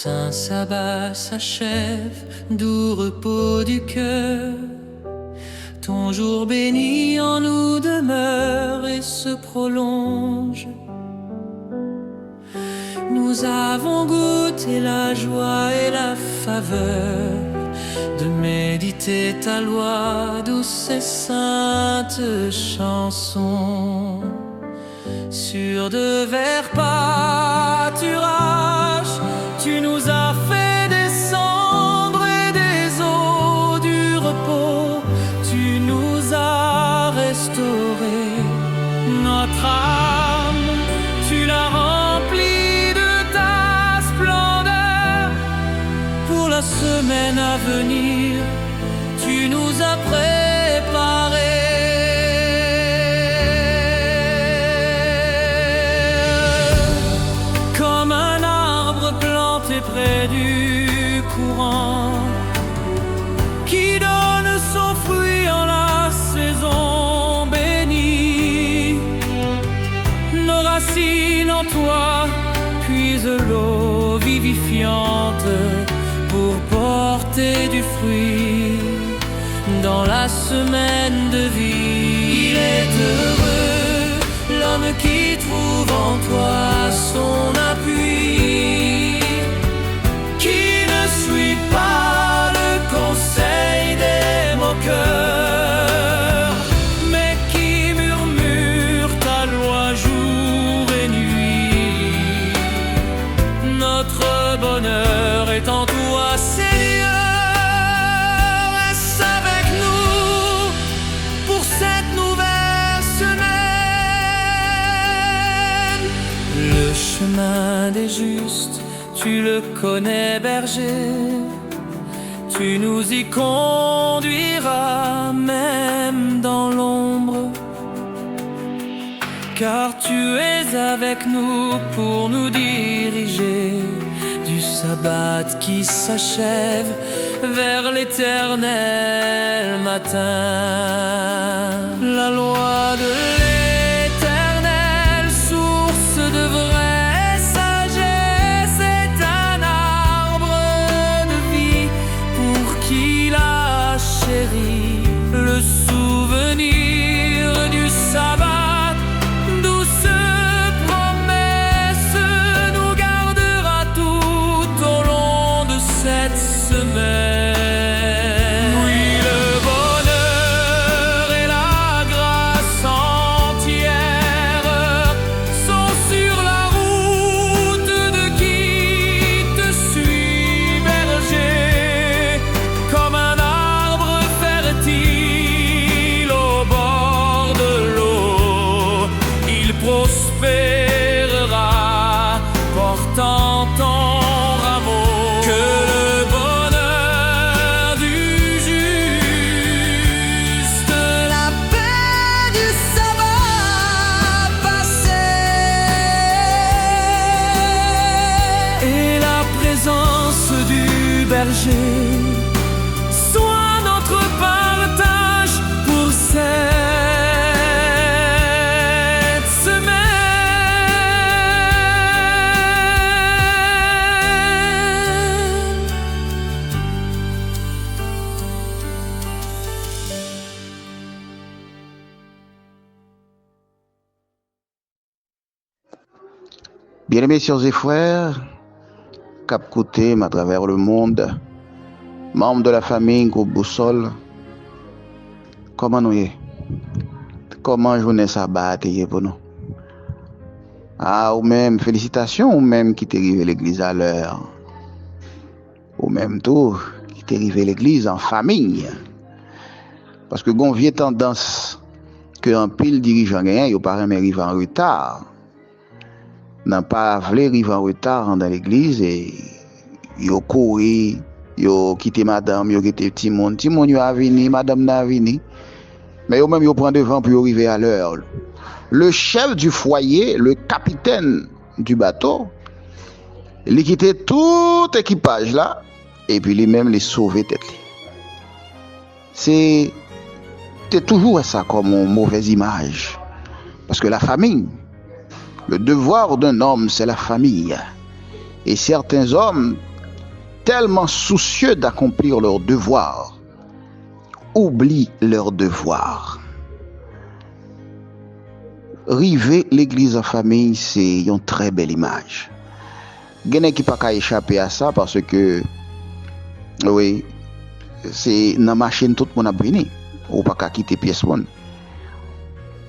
saint sabbat s'achève, doux repos du cœur. Ton jour béni en nous demeure et se prolonge. Nous avons goûté la joie et la faveur de méditer ta loi, douce et sainte chanson. Sur de verts pâturages, tu nous as fait descendre et des eaux du repos, tu nous as restauré. Notre âme, tu l'as remplie de ta splendeur. Pour la semaine à venir, tu nous as préparé. Près du courant, qui donne son fruit en la saison bénie. Nos racines en toi puisent l'eau vivifiante pour porter du fruit dans la semaine de vie. Il est heureux l'homme qui trouve en toi son appui, qui ne suit pas le conseil des moqueurs, mais qui murmure ta loi jour et nuit. Notre bonheur est en toi, Seigneur. Reste avec nous pour cette nouvelle semaine. Le chemin des justes, tu le connais, berger, tu nous y conduiras même dans l'ombre, car tu es avec nous pour nous diriger du sabbat qui s'achève vers l'éternel matin. La loi de l'éternel, source de vrai chéri, le souvenir du sabbat, douce promesse nous gardera tout au long de cette semaine. Oui, le bonheur et la grâce entière sont sur la route de qui te suit, berger, comme un au bord de l'eau, il prospérera, portant ton rameau. Que le bonheur du juste, la paix du sabbat passé et la présence du berger soit notre partage pour cette semaine. Bien-aimés sœurs et frères, cap côté à travers le monde, membres de la famille Groupe Boussole, comment nous y? Comment journée sabbat est pour nous? Ah, ou même félicitations, ou même qui t'est arrivé à l'église à l'heure, ou même tout qui t'est arrivé à l'église en famille, parce que gon vieille tendance que un pile dirigeant gagnant, il pas jamais arrivé en retard, n'a pas voulu arriver en retard dans l'église et yo couru, yo quitté madame, yo quitté petit monde yo a venu, madame n'a venu. Mais eux-mêmes, ils prennent devant pour arriver à l'heure. Le chef du foyer, le capitaine du bateau, il quittait tout équipage là, et puis lui-même les sauver tête. C'est toujours ça comme une mauvaise image. Parce que la famille, le devoir d'un homme, c'est la famille. Et certains hommes tellement soucieux d'accomplir leur devoir, oublient leur devoir. River l'église en famille, c'est une très belle image. Il y a qui pas échapper à ça parce que, oui, c'est dans la machine tout le monde a béni. Ou pas quitter pièce monde.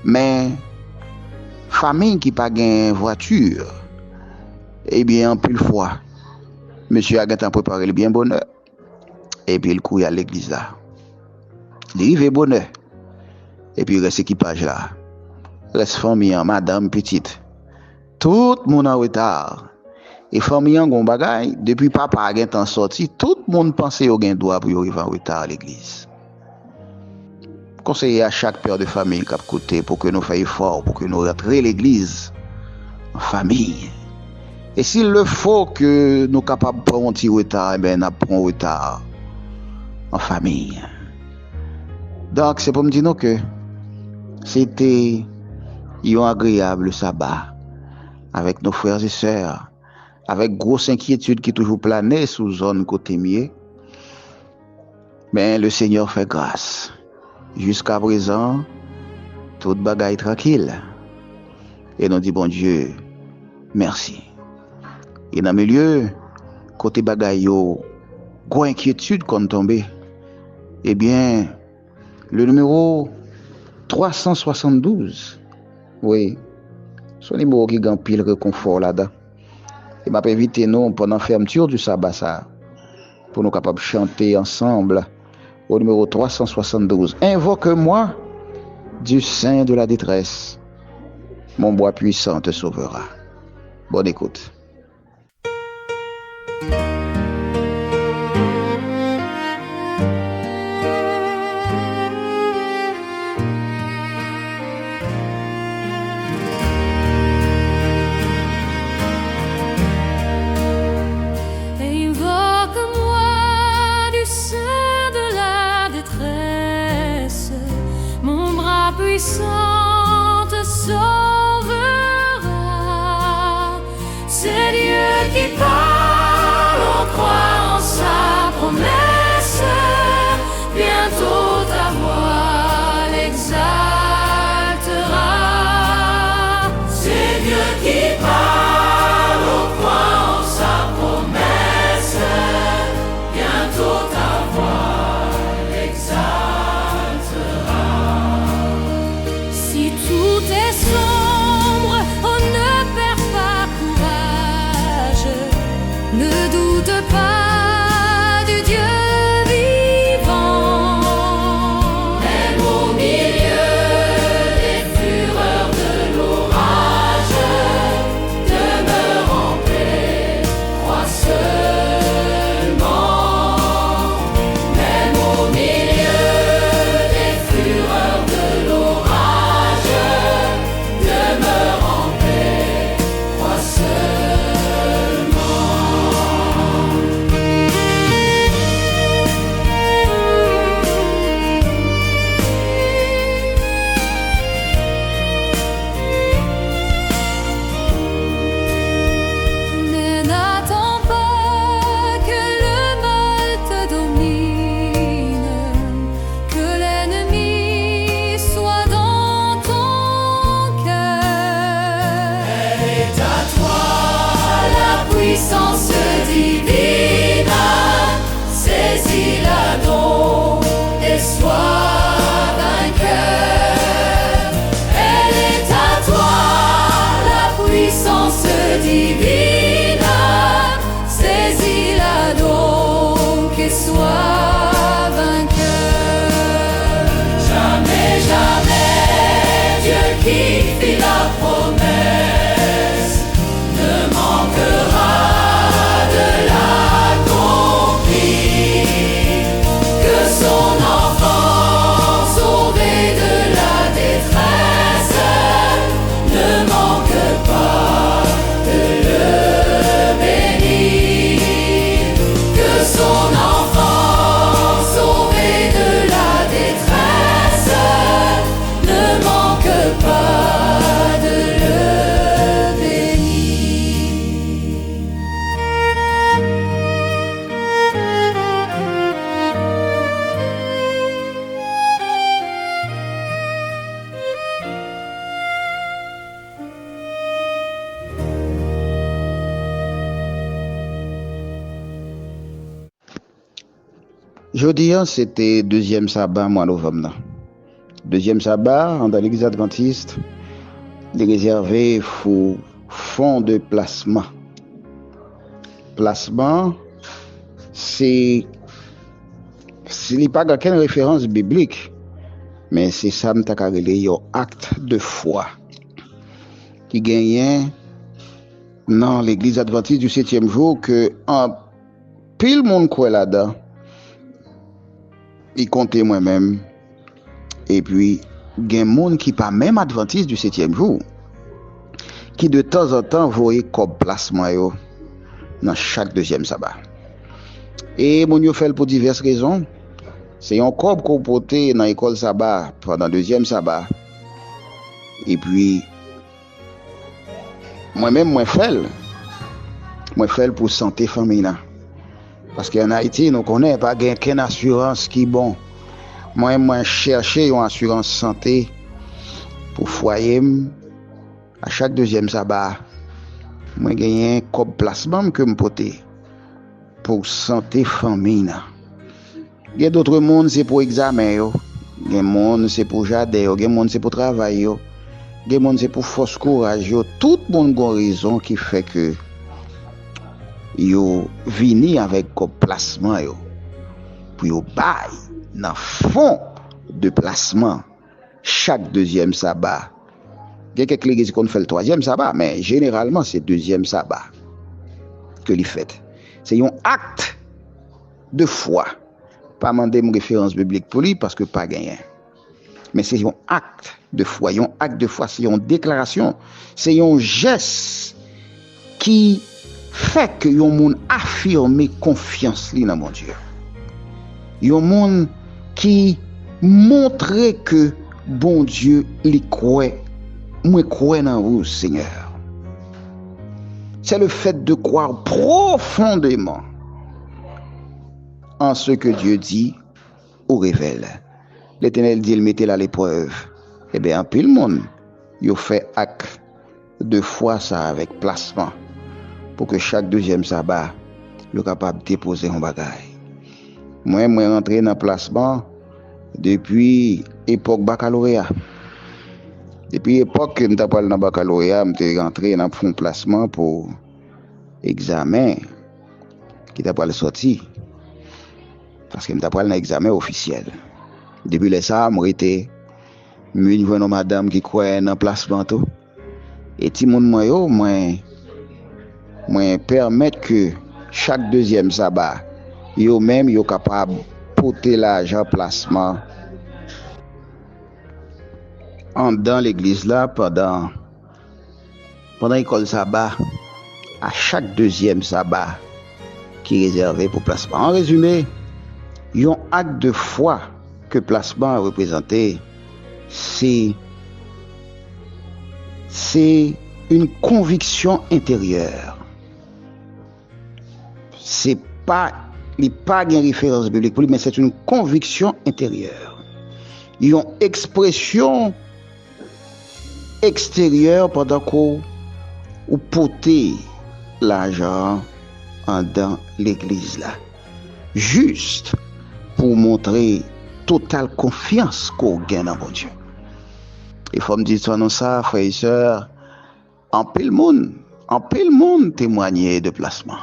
Mais, famille qui pas gain voiture, eh bien, en plus fois, monsieur a préparé le bien bonheur. Et puis, il couille à l'église là. Il arrive bonheur. Et puis, il reste équipage là. Reste famille, madame, petite. Tout le monde en retard. Et famille en bagay, depuis papa a gen sorti, tout le monde pensait au gain droit pour arriver en retard à l'église. Conseiller à chaque père de famille qui a côté pour que nous fassions effort, pour que nous rentrions l'église en famille. Et s'il le faut que nous capables de prendre un petit retard, eh bien, nous prenons retard en famille. Donc, c'est pour me dire que c'était un agréable sabbat avec nos frères et sœurs, avec grosse inquiétude qui toujours planait sous zone côté mieux. Mais le Seigneur fait grâce. Jusqu'à présent, tout bagaille tranquille. Et nous dit bon Dieu, merci. Et dans le milieu, côté bagaille yo, gros inquiétude qu'on tombé. Eh bien, le numéro 372, oui, c'est un numéro qui gagne pile réconfort là-dedans. Et m'a invité nous pendant la fermeture du sabbat ça, pour nous capables de chanter ensemble au numéro 372. Invoque-moi du sein de la détresse. Mon bois puissant te sauvera. Bonne écoute. Puissant te sauvera. C'est Dieu qui parle, on croit en sa promesse. Bientôt ta voix l'exaltera. C'est Dieu qui parle, on croit en sa promesse. Bientôt ta voix l'exaltera. Tout est sombre, on ne perd pas courage. Ne doute pas du Dieu vivant. Même au milieu des fureurs de l'orage, demeure en paix, crois seulement. Même au milieu des fureurs de l'orage, demeure en paix, crois seulement. Mais n'attends pas que le mal te domine, que l'ennemi soit dans ton cœur. Elle est à toi la puissance divine, saisis-la donc et sois vainqueur. Elle est à toi la puissance divine, saisis-la donc et sois vainqueur. Jamais, jamais, Dieu qui fit la promesse ne manquera de l'accomplir. Que son enfant sauvé de la détresse ne manque pas de le bénir. Que son enfant sauvé de la détresse ne manque pas de Jeudi, c'était deuxième sabbat, mois novembre. Deuxième sabbat, dans l'église adventiste, il est réservé pour fonds de placement. Placement, c'est pas aucune référence biblique, mais c'est ça que tu as un acte de foi qui gagne dans l'église adventiste du 7e jour que en pile monde croit là-dedans. Il comptait moi-même. Et puis, il y a des gens qui pas même adventiste du 7e jour, qui de temps en temps voyaient comme placement yo dans chaque deuxième sabbat. Et mon yo fait pour diverses raisons. C'est un corps qu'on portait dans l'école sabbat pendant le deuxième sabbat. Et puis, moi-même, moi fais pour santé féminine. Parce qu'en Haïti, nous connaissons pas qu'une assurance qui est bon. Moi, chercher une assurance santé pour foyer. À chaque deuxième sabbat, moi, j'ai un placement que je porte pour santé féminine. Il y a d'autres mondes, c'est pour examen. Il y a des mondes, c'est pour jardin. Il y a des mondes, c'est pour travail. Il y a des mondes, c'est pour force courage. Tout le monde a une raison qui fait que yo vini avec comme placement yo pour yo bail dans fond de placement chaque deuxième sabbat. Il y a quelques églises qui fait le troisième sabbat, mais généralement c'est deuxième sabbat que li fait. C'est un acte de foi. Pas demander une référence biblique pour lui parce que pas gagné. Mais c'est un acte de foi. Un acte de foi, c'est une déclaration, c'est un geste qui fait que yon moun affirme confiance li dans mon Dieu. Yon moun qui montre que bon Dieu li croit, moi crois dans vous Seigneur. C'est le fait de croire profondément en ce que Dieu dit ou révèle. L'Éternel dit, il mettait à l'épreuve. Eh bien, en pile monde, il fait acte de foi ça avec placement. Pour que chaque deuxième sabbat, soit capable de déposer un bagage. Moi, rentré dans le placement depuis l'époque baccalauréat. Depuis l'époque que je suis dans le baccalauréat, je suis rentré dans un placement pour examen qui t'a pas sorti. Parce que je suis dans un examen officiel. Depuis les ça, je suis une madame qui croit dans le placement. Et tout le monde, moi permettre que chaque deuxième sabbat yo même yo capable porter l'argent placement en dans l'église là pendant l'école sabbat à chaque deuxième sabbat qui est réservé pour placement. En résumé, un acte de foi que placement a représenté, c'est une conviction intérieure. C'est pas une référence biblique pour lui, mais c'est une conviction intérieure. Ils ont expression extérieure pendant qu'on portait l'argent dans l'église là. Juste pour montrer totale confiance qu'on gagne dans mon Dieu. Il faut me dire ça, frères et sœurs, en pile monde témoigner de placement.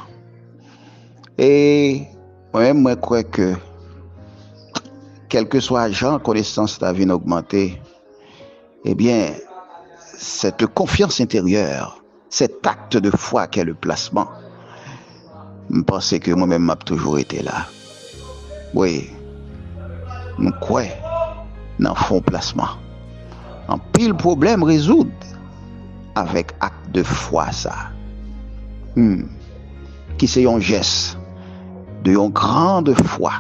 Et moi-même, moi crois que quel que soit l'argent, connaissance de la vie augmentée, eh bien, cette confiance intérieure, cet acte de foi qu'est le placement, je pense que moi-même m'a toujours été là. Oui, je crois dans le fond placement. En pile problème résoudre avec acte de foi ça. Qui c'est un geste de une grande foi,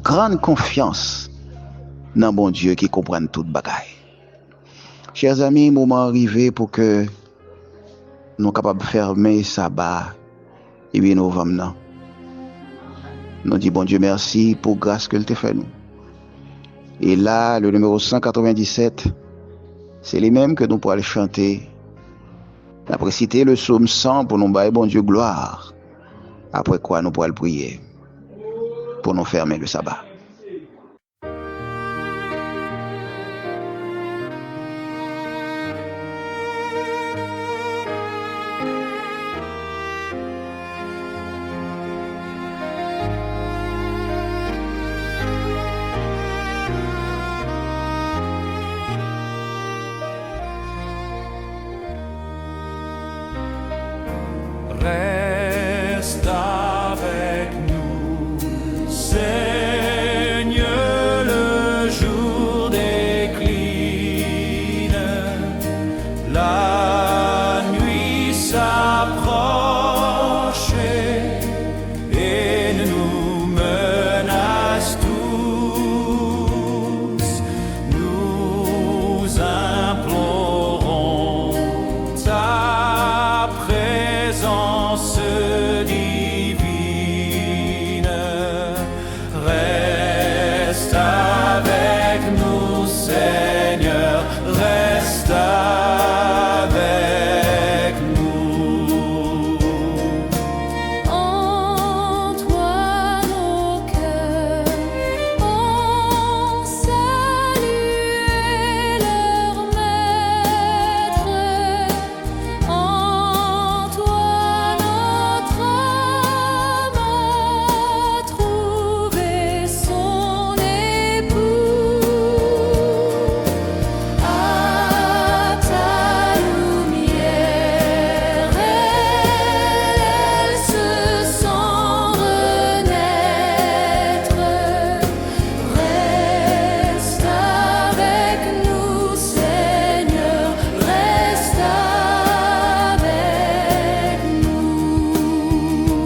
grande confiance dans bon Dieu qui comprenne toute bagaille. Chers amis, moment arrivé pour que nous soyons capables de fermer sabbat et bien novembre. Nous disons bon Dieu merci pour grâce que t'a fait nous. Et là, le numéro 197, c'est les mêmes que nous pourrons chanter. Après citer le psaume 100 pour nous bailler bon Dieu gloire. Après quoi nous pourrons prier. pour nous fermer le sabbat. Reste avec nous, Seigneur, le jour décline, la nuit s'approche et nous menace tous. Nous implorons ta présence divine. Reste avec nous, Seigneur, reste avec nous. En toi nos cœurs ont salué leur maître. En toi notre âme a trouvé son époux. À ta lumière, elle se sent renaître. Reste avec nous, Seigneur, reste avec nous.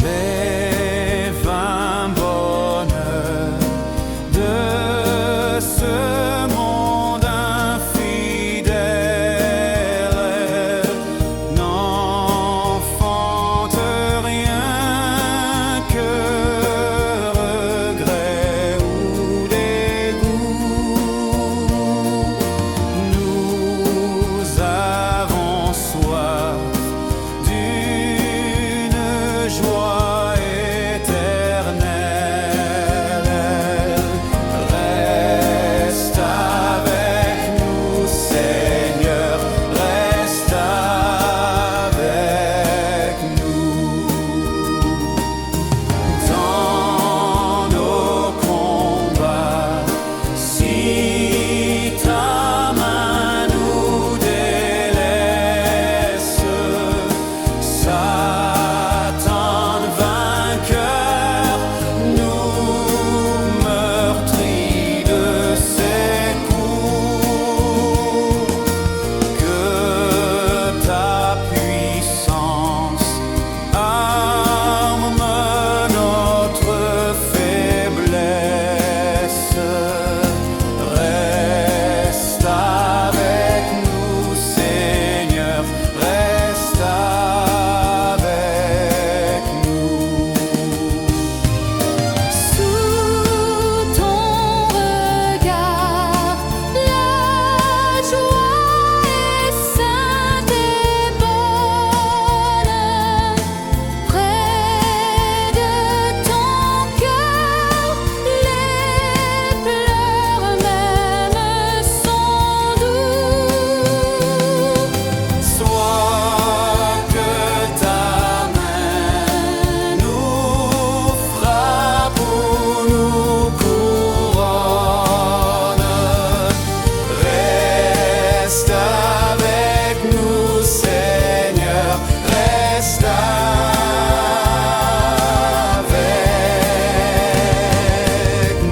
Les vains bonheurs de ce monde infidèle n'enfantent rien que regret ou dégoût. Nous avons soif d'une joie éternelle. Reste avec nous, Seigneur, reste avec nous. Dans nos combats, si ta main nous délaisse, Satan vainqueur, nous meurtris de ses coups, que ta puissance arme notre faiblesse. Reste avec nous, Seigneur, reste avec nous. Sous ton regard, la joie est sainte et bonne. Près de ton cœur, les pleurs même sont doux. Soit que ta main nous frappe ou nous couronne. Reste avec nous, Seigneur, reste avec nous.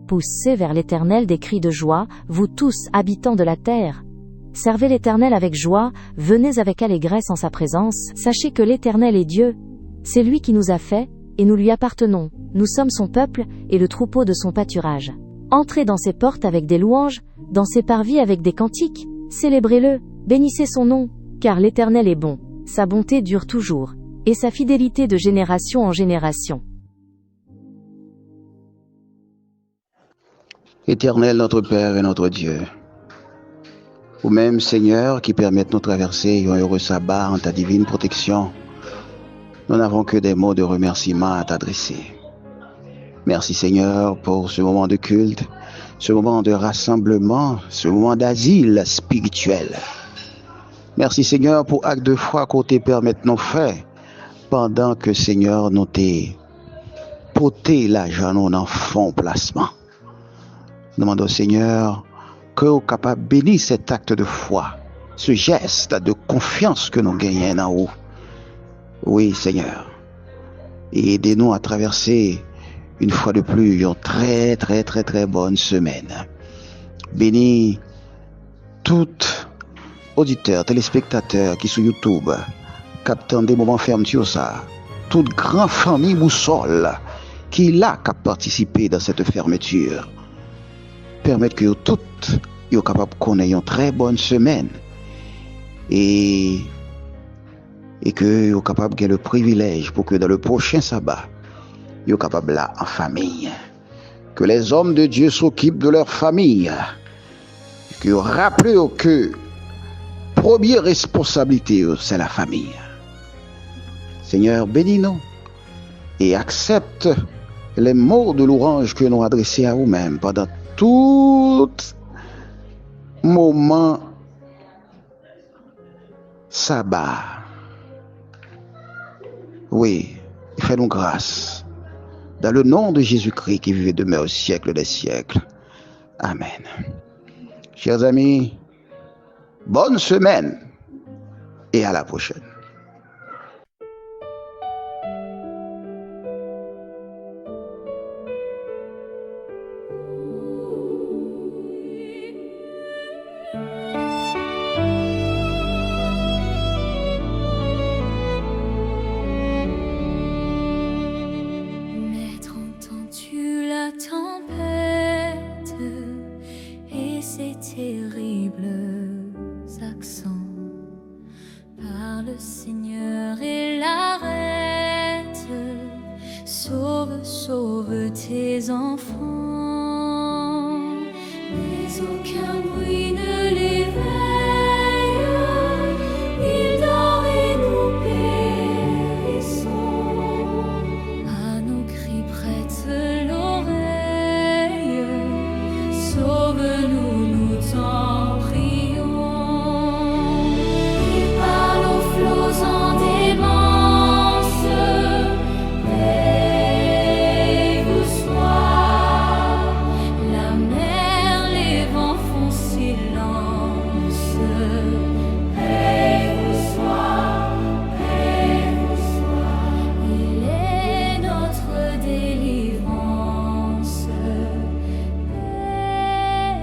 Poussez vers l'Éternel des cris de joie, vous tous, habitants de la terre. Servez l'Éternel avec joie, venez avec allégresse en sa présence, sachez que l'Éternel est Dieu. C'est lui qui nous a fait, et nous lui appartenons, nous sommes son peuple, et le troupeau de son pâturage. Entrez dans ses portes avec des louanges, dans ses parvis avec des cantiques, célébrez-le, bénissez son nom, car l'Éternel est bon, sa bonté dure toujours, et sa fidélité de génération en génération. Éternel notre Père et notre Dieu, ou même Seigneur qui permettent nous traverser un heureux sabbat en ta divine protection, nous n'avons que des mots de remerciement à t'adresser. Merci Seigneur pour ce moment de culte, ce moment de rassemblement, ce moment d'asile spirituel. Merci Seigneur pour acte de foi qu'on te permette nous faire pendant que Seigneur nous t'es porté l'argent nous en fond placement. Nous demandons Seigneur que vous capable de bénir cet acte de foi, ce geste de confiance que nous gagnons en haut. Oui Seigneur, et aidez-nous à traverser une fois de plus une très bonne semaine. Bénis toutes auditeurs, téléspectateurs qui sont sur YouTube, captant des moments fermetures ça, toute grande famille Boussole qui là qui a participé dans cette fermeture. Permettre que toutes soient capables qu'on ait une très bonne semaine et que soient capables de le privilège pour que dans le prochain sabbat, ils soient capables là en famille. Que les hommes de Dieu s'occupent de leur famille. Que rappelez que première responsabilité, c'est la famille. Seigneur, bénis-nous et accepte les mots de louange que nous adressés à vous-même pendant tout moment sabbat. Oui, fais-nous grâce. Dans le nom de Jésus-Christ qui vivait demain au siècle des siècles. Amen. Chers amis, bonne semaine et à la prochaine. Maître, entends-tu la tempête et ses terribles accents? Parle, Seigneur, et l'arrête. Sauve, sauve tes enfants. Mais aucun bruit ne l'éveille. Il dort et nous périssons. À nos cris prête l'oreille. Sauve-nous, nous t'en prions. Il parle aux flots en démence. Paix-vous soit. La mer, les vents font silence. Paix-vous soit. Paix-vous soit. Il est notre délivrance.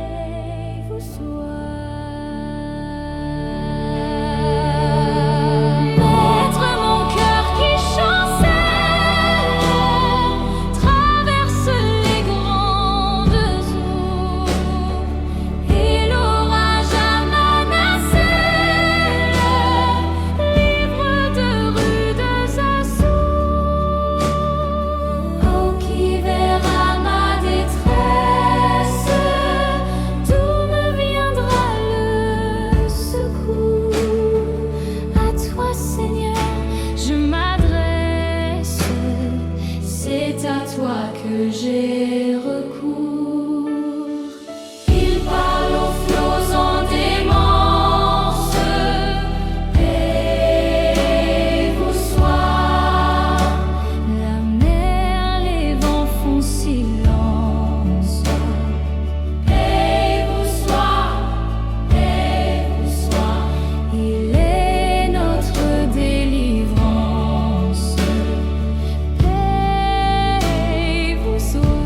Paix-vous soit. Maître, mon cœur qui chancelle traverse les grandes eaux et l'orage a menacé. Livre de rudes assauts. Oh, qui verra ma détresse? D'où me viendra le secours? À toi, Seigneur, je m'adresse. C'est à toi que j'ai recours. Il parle aux flots en démence. Paix-vous soit. La mer, les vents font silence. Paix-vous soit. Paix-vous soit. Il est notre délivrance. Paix-vous soit.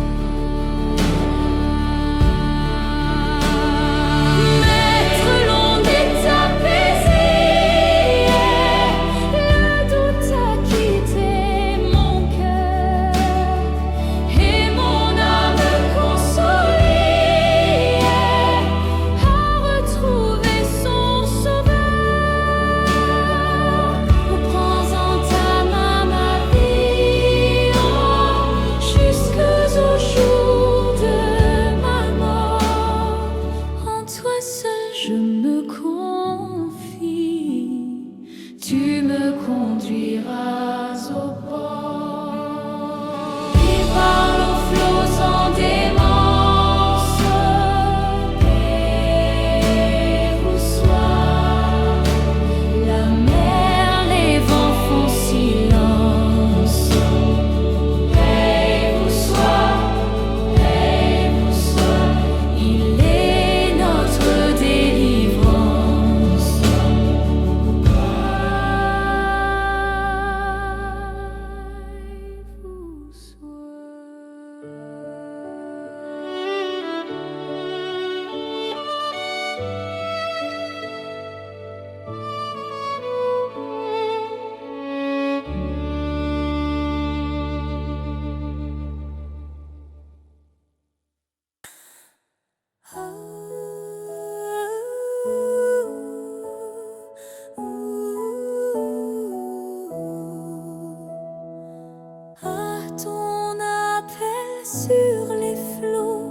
sur les flots.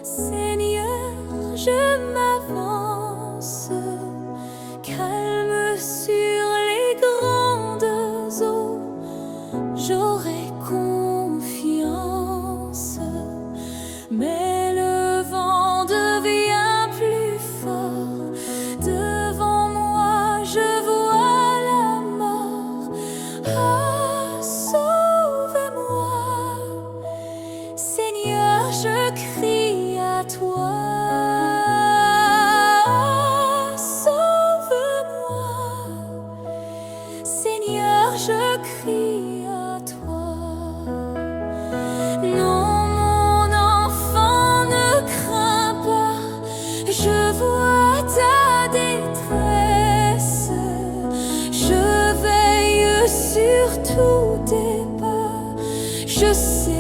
Seigneur, je m'avance, calme sur les grandes eaux. J'aurai confiance, mais le vent devient plus fort. Devant moi, je vois la mort. Ah, sauve-moi, Seigneur, je crie à toi. Ah, sauve-moi, Seigneur, je crie à toi. Non, mon enfant, ne crains pas, je vois ta détresse. Je veille sur tous tes pas, je sais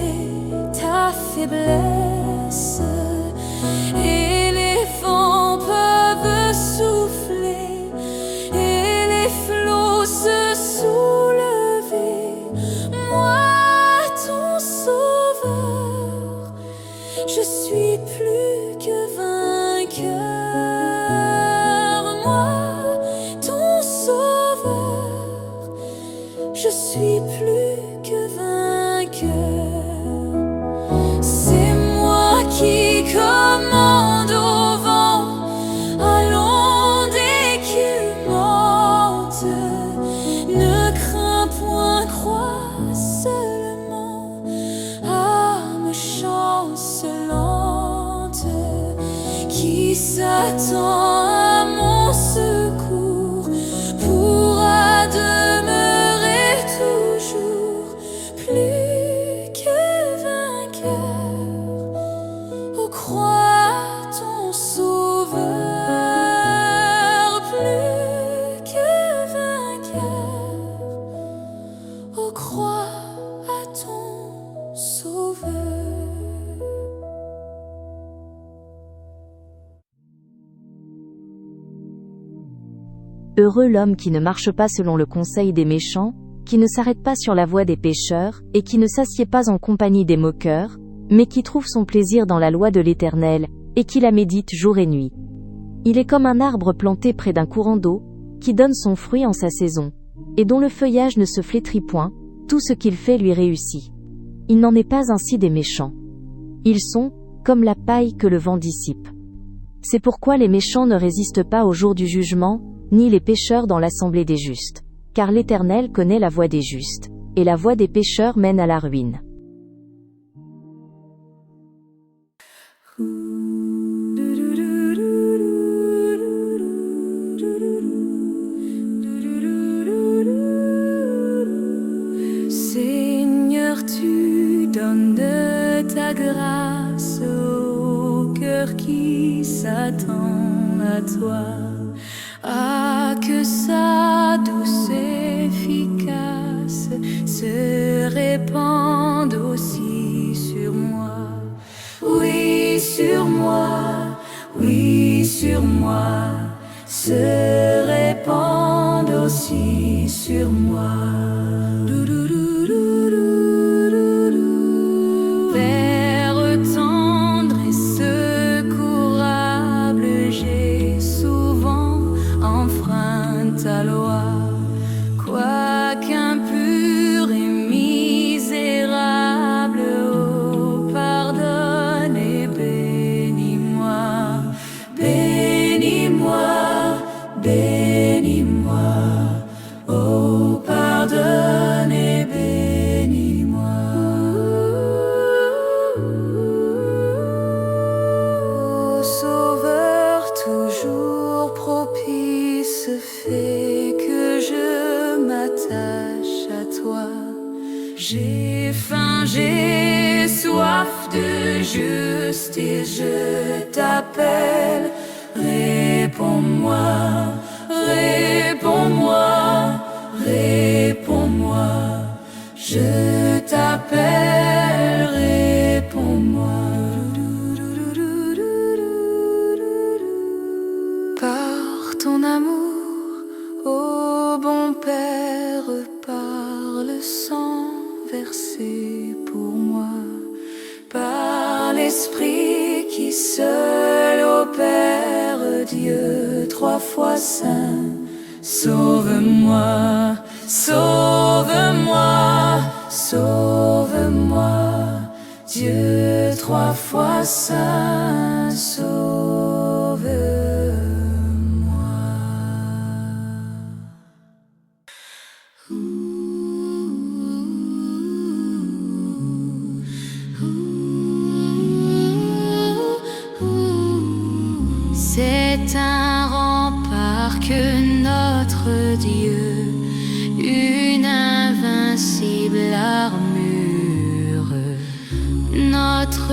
ta faiblesse. Et les vents peuvent souffler, et les flots se soulever. Moi, ton sauveur, je suis plus que vainqueur. Moi, ton sauveur, je suis plus que vainqueur. C'est moi qui commande au vent, à l'onde et qu'il monte. Ne crains point, crois seulement, âme chancelante, qui s'attend à mon secours, pourra demeurer toujours plus que vainqueur. Oh, crois ton sauveur, plus que vainqueur. Oh, crois à ton sauveur. Heureux l'homme qui ne marche pas selon le conseil des méchants, qui ne s'arrête pas sur la voie des pécheurs, et qui ne s'assied pas en compagnie des moqueurs, mais qui trouve son plaisir dans la loi de l'Éternel, et qui la médite jour et nuit. Il est comme un arbre planté près d'un courant d'eau, qui donne son fruit en sa saison, et dont le feuillage ne se flétrit point, tout ce qu'il fait lui réussit. Il n'en est pas ainsi des méchants. Ils sont comme la paille que le vent dissipe. C'est pourquoi les méchants ne résistent pas au jour du jugement, ni les pécheurs dans l'assemblée des justes. Car l'Éternel connaît la voie des justes, et la voie des pécheurs mène à la ruine. Seigneur, tu donnes de ta grâce au cœur qui s'attend à toi. Ah, que sa douce efficace se répande aussi sur moi. Oui, sur moi, oui, sur moi, se répande aussi sur moi. Père tendre et secourable, j'ai souvent enfreint ta loi, quoique impur et misérable. Oh, pardonne et bénis-moi, bénis-moi, bénis-moi. Oh, pardonne et bénis-moi. Oh, Sauveur toujours propice, fais que je m'attache à toi. J'ai faim, j'ai soif de justice, je t'appelle. Réponds-moi, réponds-moi, réponds-moi. Je t'appelle, réponds-moi. Par ton amour, ô bon Père, par le sang versé pour moi, par Saint-Esprit qui seul opère, Dieu trois fois saint. Sauve-moi, sauve-moi, sauve-moi, Dieu trois fois saint, sauve-moi. C'est un rempart que notre Dieu, une invincible armure, notre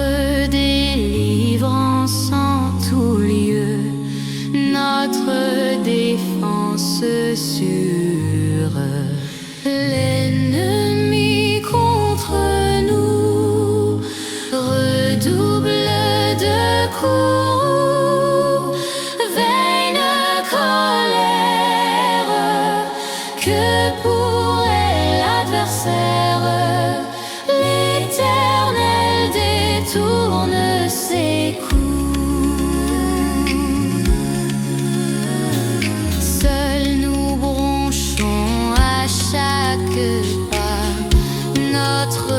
délivrance en tout lieu, notre défense sûre. L'ennemi contre nous redouble de coups, vaine colère, que pourrait l'adversaire? L'Éternel détourne ses coups. Seuls nous bronchons à chaque pas notre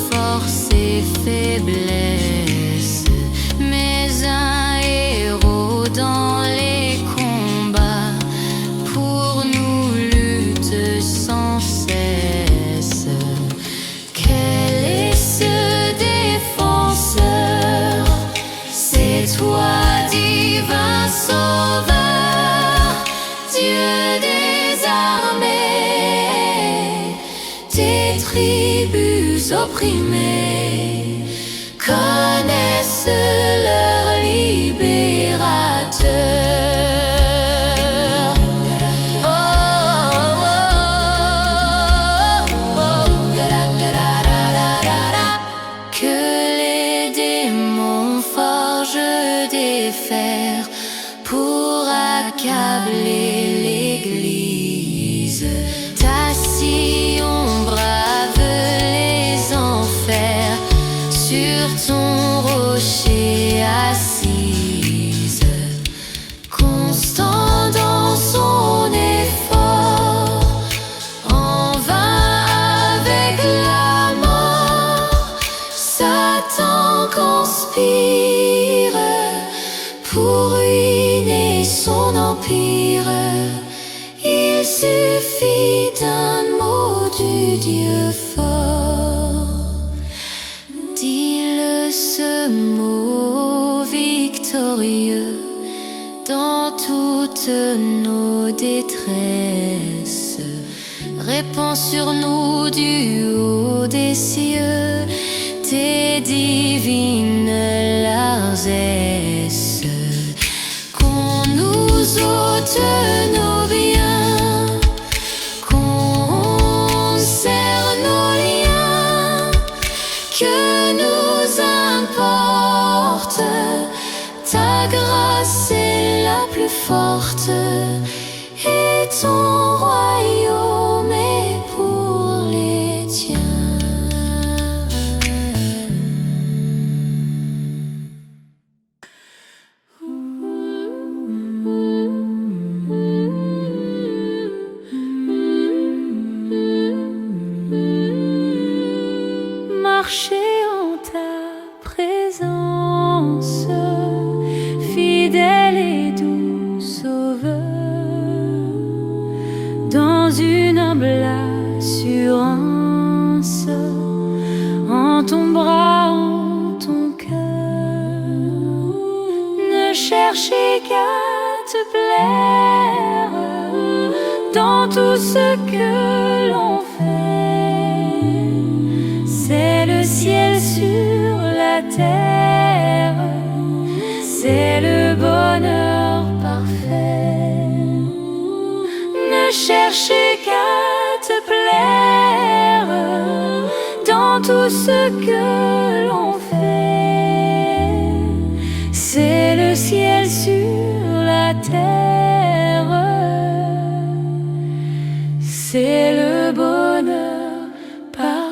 force et faiblesse, mais un héros dans les combats pour nous lutte sans cesse. Quel est ce défenseur? C'est toi, divin sauveur, Dieu des armées. Tes tribus opprimées connaissent leur libérateur. Oh, oh, oh, oh, que les démons forgent des fers pour accabler l'Église. Ta Sion brave les enfers, sur ton rocher assise, constant dans son effort, en vain avec la mort, Satan conspire pour ruiner son empire. Il suffit d'un mot du Dieu fort. Dis-le ce mot victorieux dans toutes nos détresses. Répands sur nous du haut des cieux tes divines largesses. Qu'on nous ôte nos biens, qu'on serre nos liens, que nous importe, ta grâce est la plus forte, et ton royaume est pour les tiens. Marcher en ta présence, fidèle et doux sauveur, dans une humble assurance, en ton bras, en ton cœur. Ne cherchez qu'à te plaire dans tout ce que l'on fait. C'est le ciel sur la terre, c'est le bonheur parfait. Ne cherchez qu'à te plaire dans tout ce que l'on fait. C'est le ciel sur la terre, c'est le bonheur parfait.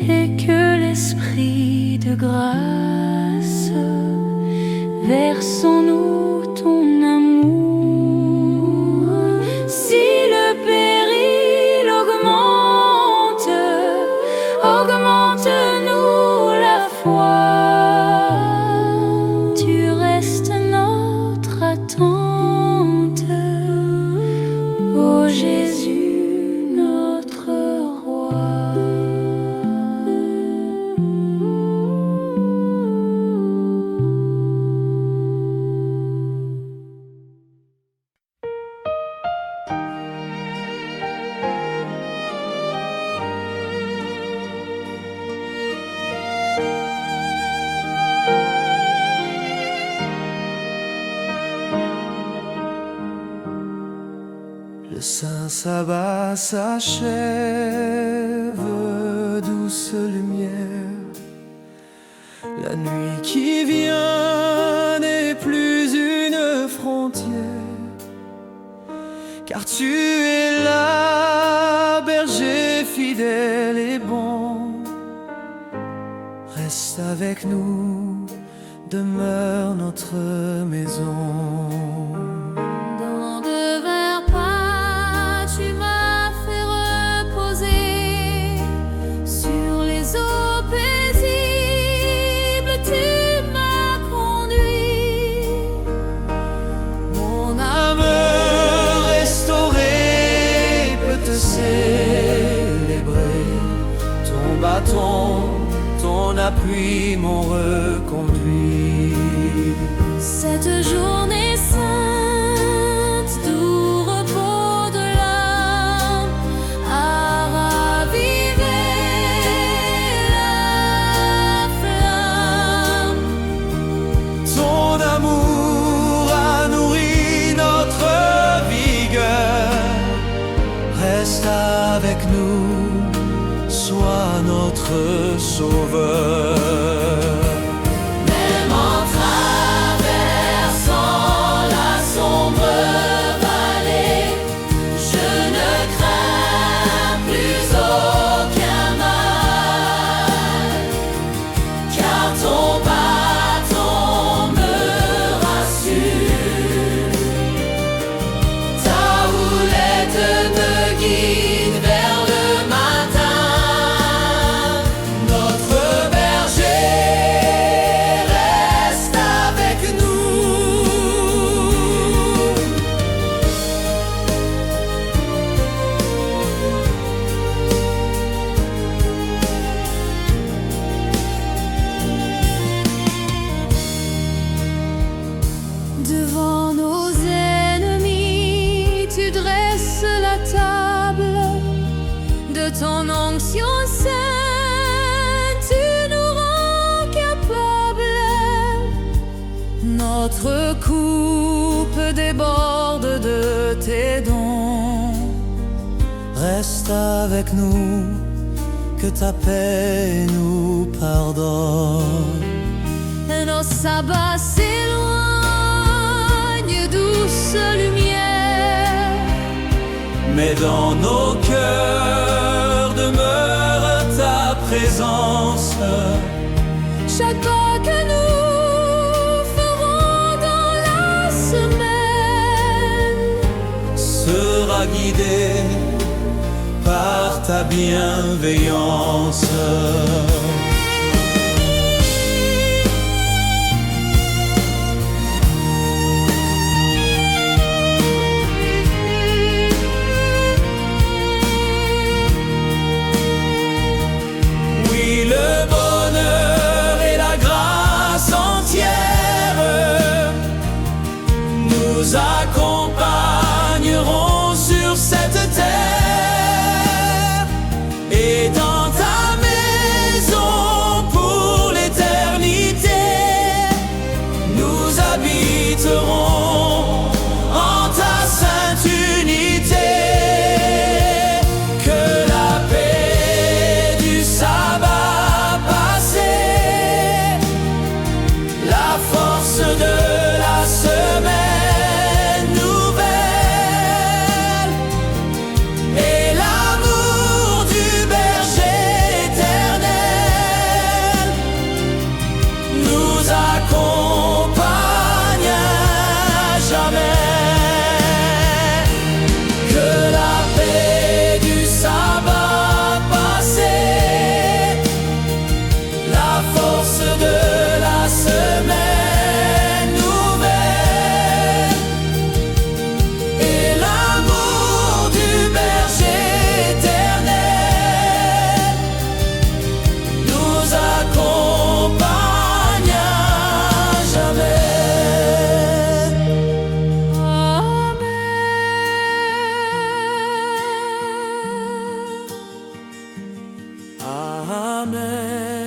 et que l'Esprit de grâce verse en nous ton amour. Si le péril augmente, augmente-nous la foi. Tu restes notre attente, ô Jésus, notre roi. Le Saint Sabbat s'achève, douce lumière. La nuit qui vient n'est plus une frontière, car tu es là, berger fidèle et bon. Reste avec nous, demeure notre maison. Dans de verts pas, tu m'as fait reposer sur les eaux paisibles, tu m'as conduit. Mon âme restaurée peut te célébrer. Ton bâton, ton appui m'ont reconduit. Cette journée sainte, doux repos de l'âme, a ravivé la flamme. Ton amour a nourri notre vigueur. Reste avec nous, sois notre sauveur. Même en traversant la sombre vallée, je ne crains plus aucun mal, car ton bâton me rassure. Ta houlette me guide vers le matin. Notre berger reste avec nous. Devant nos ennemis, tu dresses la table de ton onction sainte, tu nous rends capables. Notre coupe déborde de tes dons. Reste avec nous, que ta paix nous pardonne. Nos sabbats s'éloignent, douce lumière. Mais dans nos cœurs demeure ta présence. Chaque pas que nous ferons dans la semaine Sera guidé par ta bienveillance. Oui, le bonheur et la grâce entière nous accompagneront sur cette terre. Et dans ta maison Amen.